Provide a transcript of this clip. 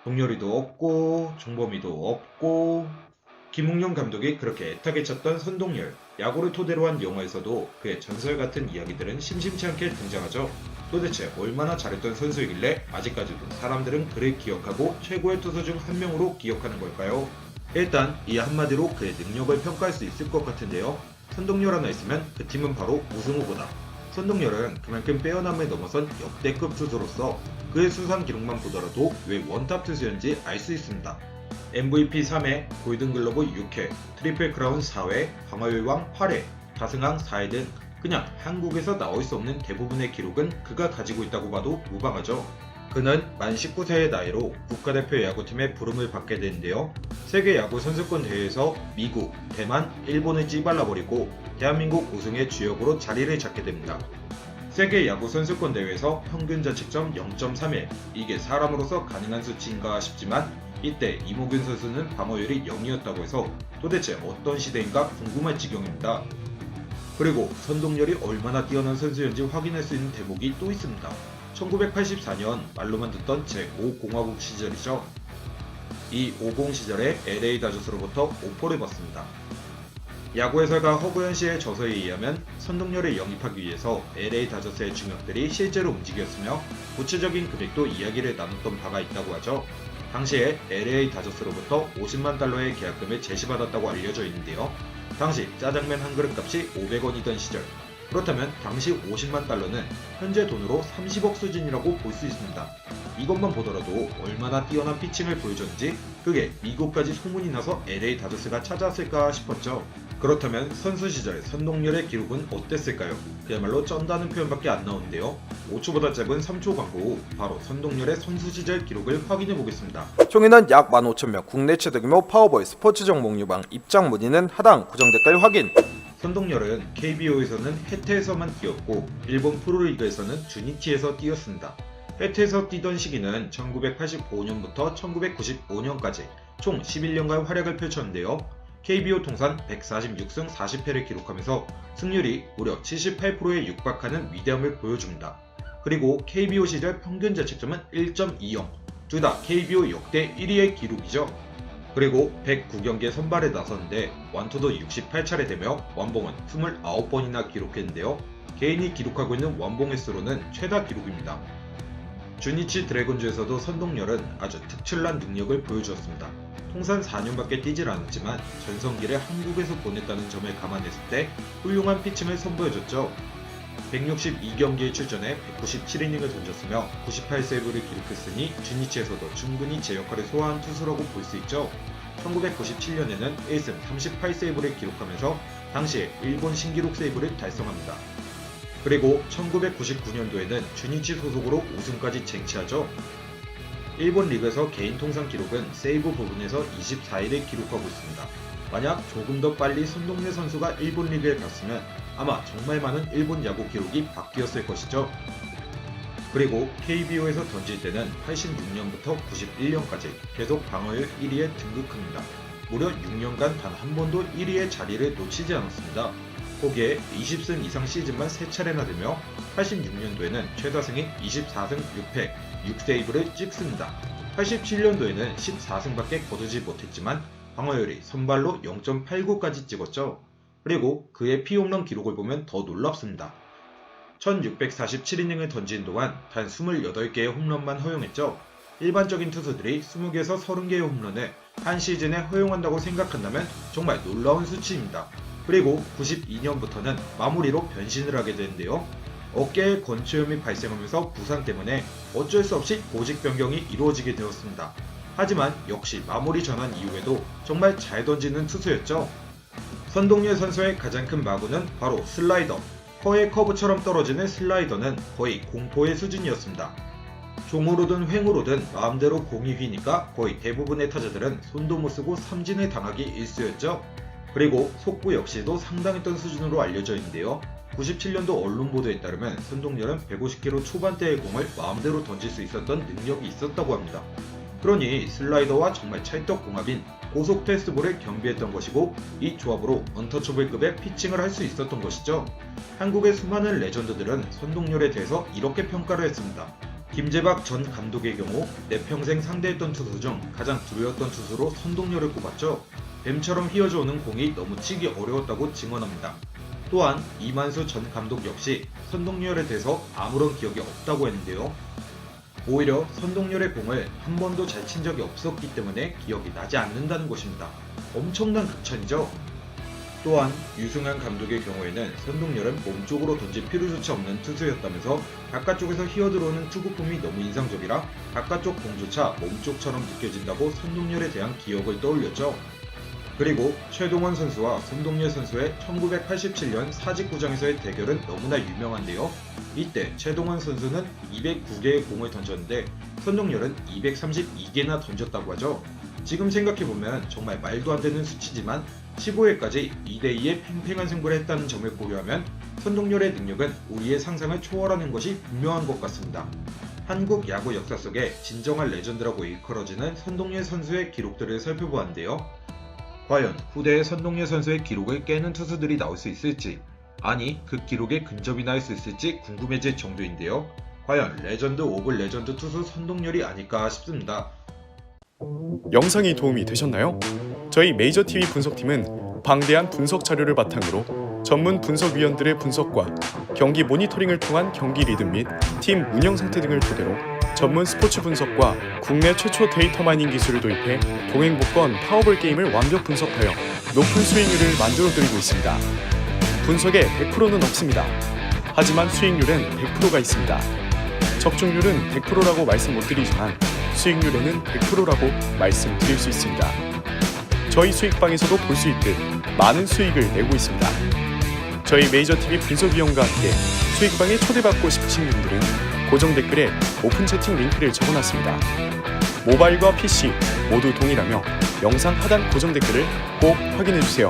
동료리도 없고 종범이도 없고. 김웅룡 감독이 그렇게 애타게 쳤던 선동열, 야구를 토대로 한 영화에서도 그의 전설 같은 이야기들은 심심치 않게 등장하죠. 도대체 얼마나 잘했던 선수이길래 아직까지도 사람들은 그를 기억하고 최고의 투수 중 한 명으로 기억하는 걸까요? 일단 이 한마디로 그의 능력을 평가할 수 있을 것 같은데요. 선동열 하나 있으면 그 팀은 바로 우승 후보다. 선동열은 그만큼 빼어남을 넘어선 역대급 투수로서 그의 수상 기록만 보더라도 왜 원탑 투수인지 알 수 있습니다. MVP 3회, 골든글러브 6회, 트리플 크라운 4회, 방어율왕 8회, 다승왕 4회 등 그냥 한국에서 나올 수 없는 대부분의 기록은 그가 가지고 있다고 봐도 무방하죠. 그는 만 19세의 나이로 국가대표 야구팀의 부름을 받게 되는데요. 세계 야구 선수권 대회에서 미국, 대만, 일본을 찌발라버리고 대한민국 우승의 주역으로 자리를 잡게 됩니다. 세계 야구 선수권 대회에서 평균 자책점 0.31, 이게 사람으로서 가능한 수치인가 싶지만 이때 이모균 선수는 방어율이 0이었다고 해서 도대체 어떤 시대인가 궁금할 지경입니다. 그리고 선동열이 얼마나 뛰어난 선수였는지 확인할 수 있는 대목이 또 있습니다. 1984년 말로만 듣던 제5공화국 시절이죠. 이 50 시절에 LA 다저스로부터 오퍼를 받습니다. 야구 해설가 허구현 씨의 저서에 의하면 선동열을 영입하기 위해서 LA 다저스의 중역들이 실제로 움직였으며 구체적인 금액도 이야기를 나눴던 바가 있다고 하죠. 당시에 LA 다저스로부터 50만 달러의 계약금을 제시받았다고 알려져 있는데요. 당시 짜장면 한 그릇 값이 500원이던 시절. 그렇다면 당시 50만 달러는 현재 돈으로 30억 수준이라고 볼 수 있습니다. 이것만 보더라도 얼마나 뛰어난 피칭을 보여줬는지 그게 미국까지 소문이 나서 LA 다저스가 찾아왔을까 싶었죠. 그렇다면 선수 시절 선동열의 기록은 어땠을까요? 그야말로 쩐다는 표현밖에 안 나오는데요. 5초보다 짧은 3초 광고 후 바로 선동열의 선수 시절 기록을 확인해 보겠습니다. 총인원 약 15,000명, 국내 최대 규모 파워보이 스포츠 정복 유방, 입장 문의는 하단 고정 댓글 확인. 선동열은 KBO에서는 해태에서만 뛰었고 일본 프로리그에서는 주니치에서 뛰었습니다. 해태에서 뛰던 시기는 1985년부터 1995년까지 총 11년간 활약을 펼쳤는데요. KBO 통산 146승 40패를 기록하면서 승률이 무려 78%에 육박하는 위대함을 보여줍니다. 그리고 KBO 시절 평균 자책점은 1.20, 둘 다 KBO 역대 1위의 기록이죠. 그리고 109경기에 선발에 나섰는데 완투도 68차례 되며 완봉은 29번이나 기록했는데요. 개인이 기록하고 있는 완봉 횟수로는 최다 기록입니다. 주니치 드래곤즈에서도 선동열은 아주 특출난 능력을 보여주었습니다. 통산 4년밖에 뛰질 않았지만 전성기를 한국에서 보냈다는 점을 감안했을 때 훌륭한 피칭을 선보여줬죠. 162경기에 출전해 197이닝을 던졌으며 98세이브를 기록했으니 주니치에서도 충분히 제 역할을 소화한 투수라고 볼 수 있죠. 1997년에는 1승 38세이브를 기록하면서 당시에 일본 신기록 세이브를 달성합니다. 그리고 1999년도에는 주니치 소속으로 우승까지 쟁취하죠. 일본 리그에서 개인 통산 기록은 세이브 부분에서 24위를 기록하고 있습니다. 만약 조금 더 빨리 선동열 선수가 일본 리그에 갔으면 아마 정말 많은 일본 야구 기록이 바뀌었을 것이죠. 그리고 KBO에서 던질 때는 86년부터 91년까지 계속 방어율 1위에 등극합니다. 무려 6년간 단 한 번도 1위의 자리를 놓치지 않았습니다. 거기에 20승 이상 시즌만 3차례나 되며 86년도에는 최다승인 24승 6패, 6세이브를 찍습니다. 87년도에는 14승밖에 거두지 못했지만 방어율이 선발로 0.89까지 찍었죠. 그리고 그의 피홈런 기록을 보면 더 놀랍습니다. 1647이닝을 던진 동안 단 28개의 홈런만 허용했죠. 일반적인 투수들이 20개에서 30개의 홈런을 한 시즌에 허용한다고 생각한다면 정말 놀라운 수치입니다. 그리고 92년부터는 마무리로 변신을 하게 되는데요. 어깨에 건초염이 발생하면서 부상 때문에 어쩔 수 없이 보직 변경이 이루어지게 되었습니다. 하지만 역시 마무리 전환 이후에도 정말 잘 던지는 투수였죠. 선동열 선수의 가장 큰 마구는 바로 슬라이더. 허의 커브처럼 떨어지는 슬라이더는 거의 공포의 수준이었습니다. 종으로든 횡으로든 마음대로 공이 휘니까 거의 대부분의 타자들은 손도 못 쓰고 삼진을 당하기 일쑤였죠. 그리고 속구 역시도 상당했던 수준으로 알려져 있는데요. 97년도 언론 보도에 따르면 선동열은 150km 초반대의 공을 마음대로 던질 수 있었던 능력이 있었다고 합니다. 그러니 슬라이더와 정말 찰떡궁합인 고속 패스트볼을 겸비했던 것이고 이 조합으로 언터처블급의 피칭을 할 수 있었던 것이죠. 한국의 수많은 레전드들은 선동열에 대해서 이렇게 평가를 했습니다. 김재박 전 감독의 경우 내 평생 상대했던 투수 중 가장 두려웠던 투수로 선동열을 꼽았죠. 뱀처럼 휘어져 오는 공이 너무 치기 어려웠다고 증언합니다. 또한 이만수 전 감독 역시 선동열에 대해서 아무런 기억이 없다고 했는데요. 오히려 선동열의 공을 한 번도 잘 친 적이 없었기 때문에 기억이 나지 않는다는 것입니다. 엄청난 극찬이죠. 또한 유승환 감독의 경우에는 선동열은 몸쪽으로 던질 필요조차 없는 투수였다면서 바깥쪽에서 휘어들어오는 투구폼이 너무 인상적이라 바깥쪽 공조차 몸쪽처럼 느껴진다고 선동열에 대한 기억을 떠올렸죠. 그리고 최동원 선수와 선동열 선수의 1987년 사직구장에서의 대결은 너무나 유명한데요. 이때 최동원 선수는 209개의 공을 던졌는데 선동열은 232개나 던졌다고 하죠. 지금 생각해보면 정말 말도 안 되는 수치지만 15회까지 2대2의 팽팽한 승부를 했다는 점을 고려하면 선동열의 능력은 우리의 상상을 초월하는 것이 분명한 것 같습니다. 한국 야구 역사 속에 진정한 레전드라고 일컬어지는 선동열 선수의 기록들을 살펴보았는데요. 과연 후대의 선동열 선수의 기록을 깨는 투수들이 나올 수 있을지, 아니 그 기록에 근접이나 할 수 있을지 궁금해질 정도인데요. 과연 레전드 오브 레전드 투수 선동열이 아닐까 싶습니다. 영상이 도움이 되셨나요? 저희 메이저TV 분석팀은 방대한 분석 자료를 바탕으로 전문 분석위원들의 분석과 경기 모니터링을 통한 경기 리듬 및 팀 운영 상태 등을 토대로 전문 스포츠 분석과 국내 최초 데이터 마이닝 기술을 도입해 동행복권 파워볼 게임을 완벽 분석하여 높은 수익률을 만들어드리고 있습니다. 분석에 100%는 없습니다. 하지만 수익률은 100%가 있습니다. 적중률은 100%라고 말씀 못 드리지만 수익률에는 100%라고 말씀드릴 수 있습니다. 저희 수익방에서도 볼 수 있듯 많은 수익을 내고 있습니다. 저희 메이저TV 분석위원과 함께 수익방에 초대받고 싶으신 분들은 고정 댓글에 오픈 채팅 링크를 적어놨습니다. 모바일과 PC 모두 동일하며 영상 하단 고정 댓글을 꼭 확인해주세요.